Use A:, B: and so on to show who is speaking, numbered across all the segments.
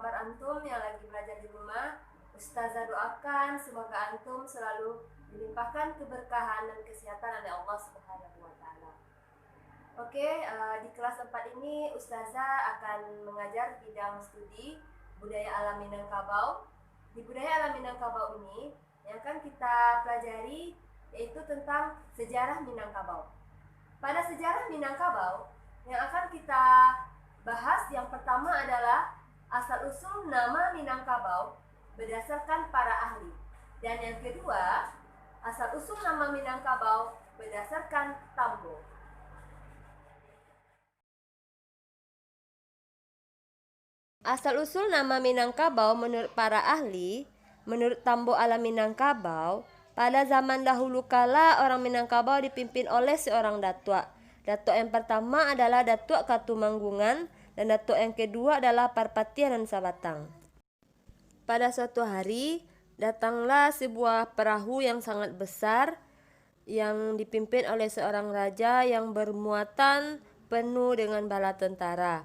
A: kabar antum yang lagi belajar di rumah? Ustazah doakan semoga antum selalu dilimpahkan keberkahan dan kesehatan oleh Allah Subhanahu wa taala. Oke, di kelas 4 ini Ustazah akan mengajar bidang studi budaya alam Minangkabau. Di budaya alam Minangkabau ini yang akan kita pelajari yaitu tentang sejarah Minangkabau. Pada sejarah Minangkabau yang akan kita bahas yang pertama adalah asal-usul nama Minangkabau berdasarkan para ahli. Dan yang kedua, asal-usul nama Minangkabau berdasarkan Tambo. Asal-usul nama Minangkabau menurut para ahli, menurut Tambo alam Minangkabau, pada zaman dahulu kala orang Minangkabau dipimpin oleh seorang datuk. Datuk yang pertama adalah Datuk Katumanggungan dan datuk yang kedua adalah Parpatian dan Sabatang. Pada suatu hari, datanglah sebuah perahu yang sangat besar yang dipimpin oleh seorang raja yang bermuatan penuh dengan bala tentara.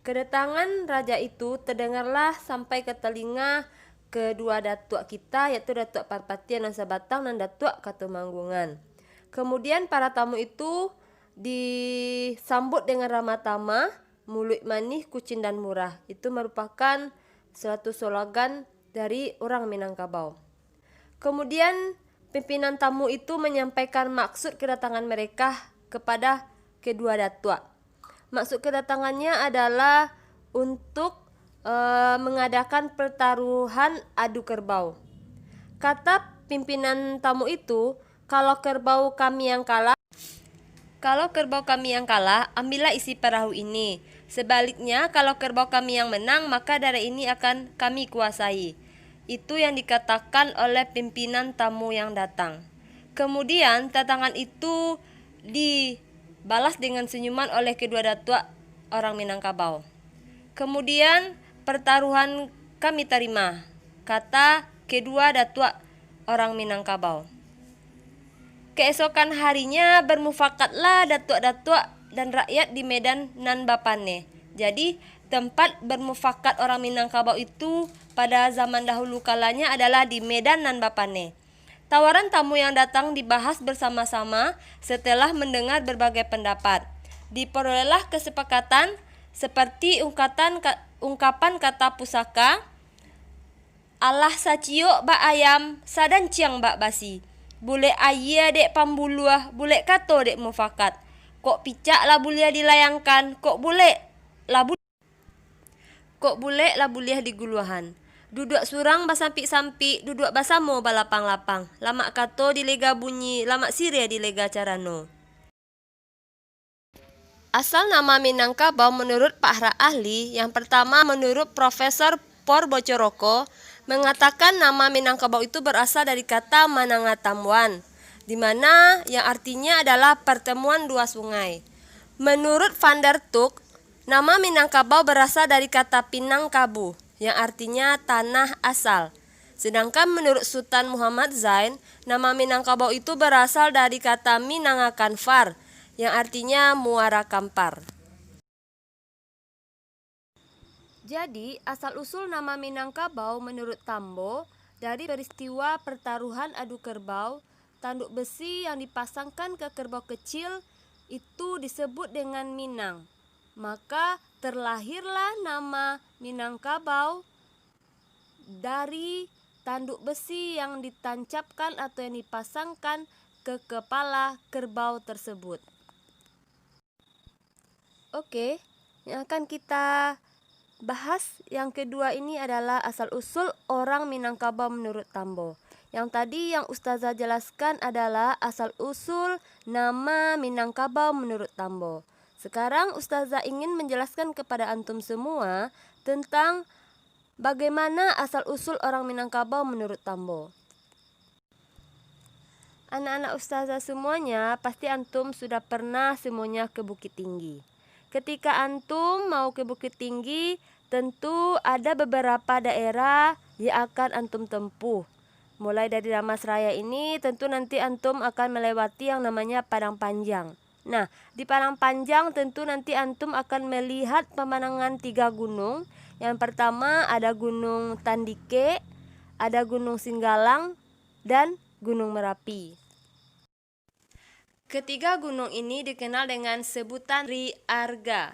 A: Kedatangan raja itu terdengarlah sampai ke telinga kedua datuk kita, yaitu Datuk Parpatian dan Sabatang dan Datuk Katumanggungan. Kemudian para tamu itu disambut dengan ramah tamah, mulut manis, kucing dan murah. Itu merupakan suatu slogan dari orang Minangkabau. Kemudian pimpinan tamu itu menyampaikan maksud kedatangan mereka kepada kedua datuk. Maksud kedatangannya adalah untuk mengadakan pertaruhan adu kerbau. Kata pimpinan tamu itu, kalau kerbau kami yang kalah, ambillah isi perahu ini. Sebaliknya, kalau kerbau kami yang menang, maka daerah ini akan kami kuasai. Itu yang dikatakan oleh pimpinan tamu yang datang. Kemudian, tantangan itu dibalas dengan senyuman oleh kedua datuk orang Minangkabau. Kemudian, pertaruhan kami terima, kata kedua datuk orang Minangkabau. Keesokan harinya bermufakatlah datuk-datuk dan rakyat di Medan nan Bapane. Jadi tempat bermufakat orang Minangkabau itu pada zaman dahulu kalanya adalah di Medan nan Bapane. Tawaran tamu yang datang dibahas bersama-sama setelah mendengar berbagai pendapat. Diperolehlah kesepakatan seperti ungkapan kata pusaka, Allah sacio ba ayam sadan ciang ba basi. Bule ayah dek pambuluah, bule kato dek mufakat. Kok picak lah buliah dilayangkan, kok bule lah buliah diguluhan. Duduk surang basampi-sampi, duduk basamo balapang-lapang. Lama kato dilega bunyi, lama sire dilega carano. Asal nama Minangkabau menurut para ahli, yang pertama menurut Profesor Por Bocoroko, mengatakan nama Minangkabau itu berasal dari kata Manangatamwan, di mana yang artinya adalah pertemuan dua sungai. Menurut Van der Tuk, nama Minangkabau berasal dari kata Pinangkabu, yang artinya tanah asal. Sedangkan menurut Sultan Muhammad Zain, nama Minangkabau itu berasal dari kata Minangakanfar, yang artinya muara kampar. Jadi, asal-usul nama Minangkabau menurut Tambo dari peristiwa pertaruhan adu kerbau, tanduk besi yang dipasangkan ke kerbau kecil itu disebut dengan Minang. Maka terlahirlah nama Minangkabau dari tanduk besi yang ditancapkan atau yang dipasangkan ke kepala kerbau tersebut. Oke, yang akan kita bahas yang kedua ini adalah asal-usul orang Minangkabau menurut Tambo. Yang tadi yang Ustazah jelaskan adalah asal-usul nama Minangkabau menurut Tambo. Sekarang Ustazah ingin menjelaskan kepada antum semua tentang bagaimana asal-usul orang Minangkabau menurut Tambo. Anak-anak Ustazah semuanya, pasti antum sudah pernah semuanya ke Bukit Tinggi. Ketika antum mau ke Bukit Tinggi, tentu ada beberapa daerah yang akan antum tempuh. Mulai dari Damasraya ini, tentu nanti antum akan melewati yang namanya Padang Panjang. Nah, di Padang Panjang tentu nanti antum akan melihat pemandangan 3 gunung. Yang pertama ada Gunung Tandike, ada Gunung Singgalang, dan Gunung Merapi. Ketiga gunung ini dikenal dengan sebutan Sri Arga.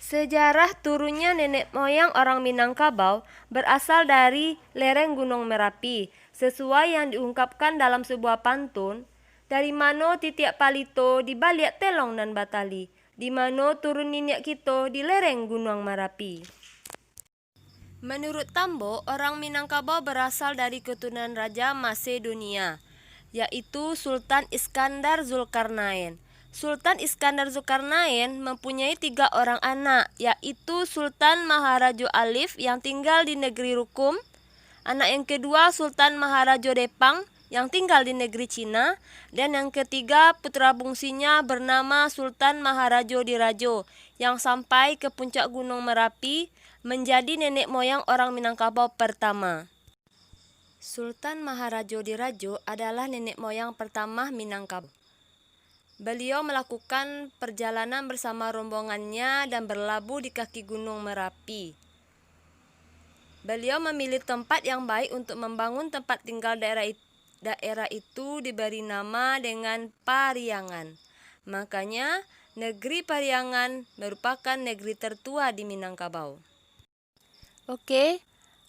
A: Sejarah turunnya nenek moyang orang Minangkabau berasal dari lereng Gunung Merapi, sesuai yang diungkapkan dalam sebuah pantun. Dari mano titiak palito di baliak telong dan batali, di mano turun niniak kito di lereng Gunung Merapi. Menurut Tambo, orang Minangkabau berasal dari keturunan Raja Masedonia, yaitu Sultan Iskandar Zulkarnain. Sultan Iskandar Zulkarnain mempunyai 3 orang anak, yaitu Sultan Maharajo Alif yang tinggal di negeri Rukum, anak yang kedua Sultan Maharajo Depang yang tinggal di negeri Cina, dan yang ketiga putra bungsinya bernama Sultan Maharajo Dirajo yang sampai ke puncak Gunung Merapi menjadi nenek moyang orang Minangkabau pertama. Sultan Maharajo Dirajo adalah nenek moyang pertama Minangkabau. Beliau melakukan perjalanan bersama rombongannya dan berlabuh di kaki Gunung Merapi. Beliau memilih tempat yang baik untuk membangun tempat tinggal. Daerah itu diberi nama dengan Pariangan. Makanya negeri Pariangan merupakan negeri tertua di Minangkabau. Oke.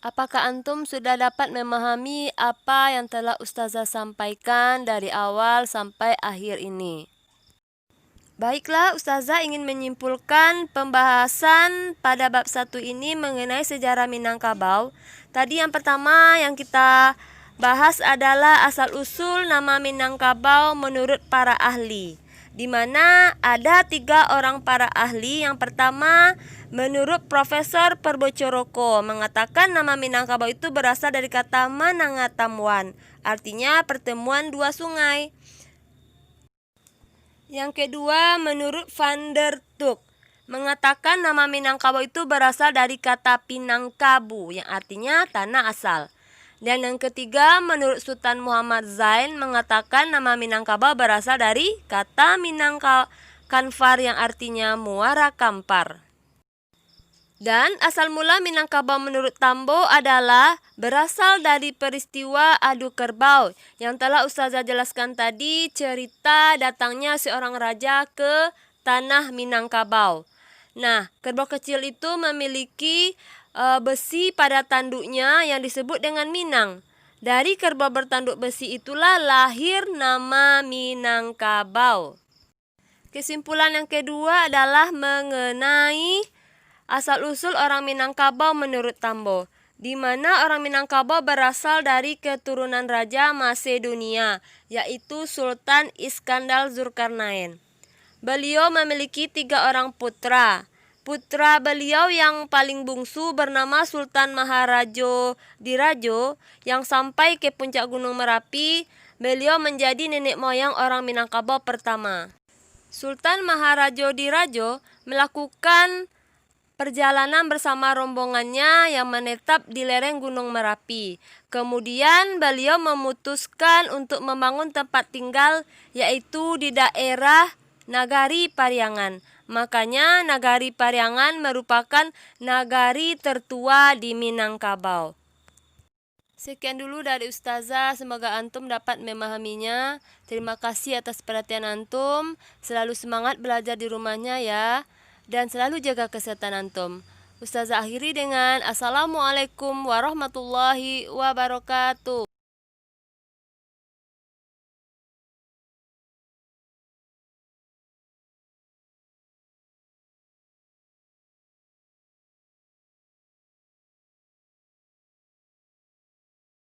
A: Apakah antum sudah dapat memahami apa yang telah Ustazah sampaikan dari awal sampai akhir ini? Baiklah, Ustazah ingin menyimpulkan pembahasan pada bab 1 ini mengenai sejarah Minangkabau. Tadi yang pertama yang kita bahas adalah asal-usul nama Minangkabau menurut para ahli, di mana ada 3 orang para ahli. Yang pertama, menurut Profesor Perbocoroko, mengatakan nama Minangkabau itu berasal dari kata Manangatamwan, artinya pertemuan 2 sungai. Yang kedua, menurut Van der Tuk, mengatakan nama Minangkabau itu berasal dari kata Pinangkabu, yang artinya tanah asal. Dan yang ketiga, menurut Sultan Muhammad Zain, mengatakan nama Minangkabau berasal dari kata Minangkanfar, yang artinya muara kampar. Dan asal mula Minangkabau menurut Tambo adalah berasal dari peristiwa adu kerbau yang telah Ustazah jelaskan tadi, cerita datangnya seorang raja ke tanah Minangkabau. Nah, kerbau kecil itu memiliki besi pada tanduknya yang disebut dengan Minang. Dari kerbau bertanduk besi itulah lahir nama Minangkabau. Kesimpulan yang kedua adalah mengenai asal-usul orang Minangkabau menurut Tambo, di mana orang Minangkabau berasal dari keturunan Raja Masedonia, yaitu Sultan Iskandar Zulkarnain. Beliau memiliki 3 orang putra. Putra beliau yang paling bungsu bernama Sultan Maharajo Dirajo yang sampai ke puncak Gunung Merapi. Beliau menjadi nenek moyang orang Minangkabau pertama. Sultan Maharajo Dirajo melakukan perjalanan bersama rombongannya yang menetap di lereng Gunung Merapi. Kemudian beliau memutuskan untuk membangun tempat tinggal, yaitu di daerah Nagari Pariangan. Makanya Nagari Pariangan merupakan nagari tertua di Minangkabau. Sekian dulu dari Ustazah, semoga antum dapat memahaminya. Terima kasih atas perhatian antum. Selalu semangat belajar di rumahnya ya. Dan selalu jaga kesehatan antum. Ustazah akhiri dengan Assalamualaikum warahmatullahi wabarakatuh.